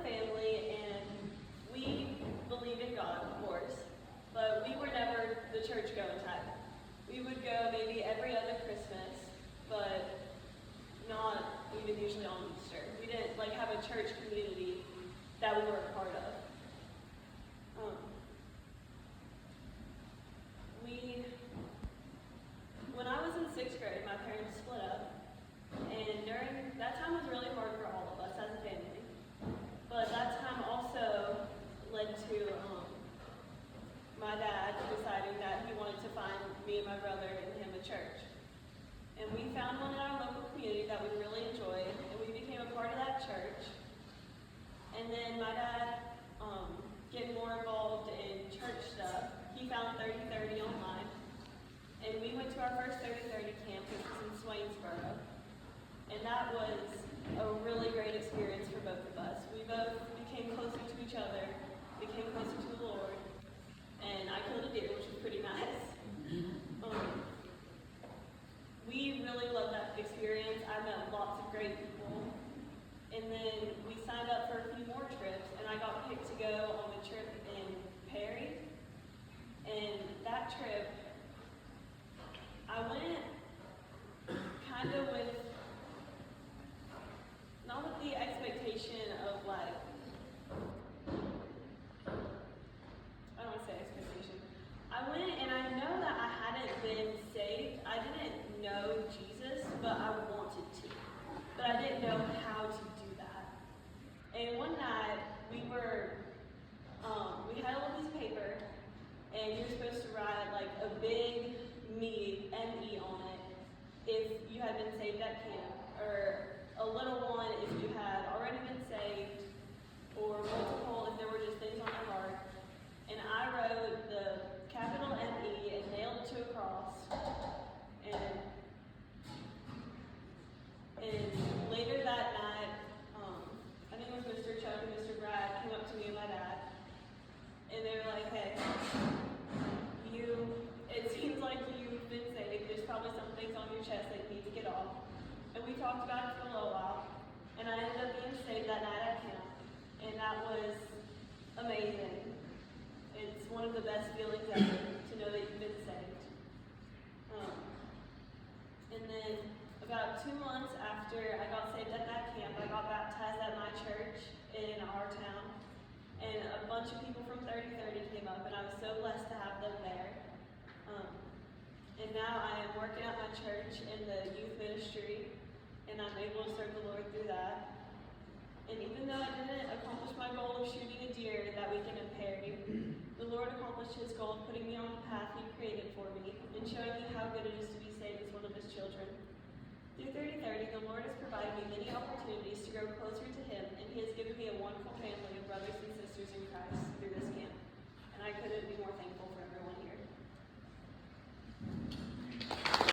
family, and we believe in God, of course, but we were never the church-going type. We would go maybe every other Christmas, but not even usually on Easter. We didn't have a church community that we were a part of. When I was in 6th grade, my parents split up, and during that time was really hard for all of us as a family. But that time also led to my dad deciding that he wanted to find me and my brother and him a church. And we found one in our local community that we really enjoyed, and we became a part of that church. And then my dad, getting more involved in church stuff, he found 3030 online. And we went to our first 3030 camp, which was in Swainsboro. And that was a really great experience for both of us. We both became closer to each other, became closer to the Lord, and I killed a deer, which was pretty nice. We really loved that experience. I met lots of great people. And then we signed up for a few more trips, and I got picked to go on a trip in Perry. And that trip, I went kind of with, not with the expectation of I don't want to say expectation. I went and I know that I hadn't been saved. I didn't know Jesus, but I wanted to. But I didn't know how to do that. And one night we had a little piece of paper, and you were supposed to write a big me, M-E on it, if you had been saved at camp, or a little one if you had already been saved, or multiple if there were just things on your heart. And I wrote the capital M-E and nailed it to a cross. And later that night, I think it was Mr. Chuck and Mr. Brad came up to me and my dad, and they were like, "Hey, it seems like you've been saved. There's probably some things on your chest that you need to get off." And we talked about it for a little while, and I ended up being saved that night at camp, and that was amazing. It's one of the best feelings ever to know that you've been saved. And then about 2 months after I got saved at that camp, I got baptized at my church in our town, and a bunch of people from 3030 came up, and I was so blessed to have them there. And now I am working at my church in the youth ministry, and I'm able to serve the Lord through that. And even though I didn't accomplish my goal of shooting a deer that weekend in Perry, the Lord accomplished His goal of putting me on the path He created for me and showing me how good it is to be saved as one of His children. Through 3030, the Lord has provided me many opportunities to grow closer to Him, and He has given me a wonderful family of brothers and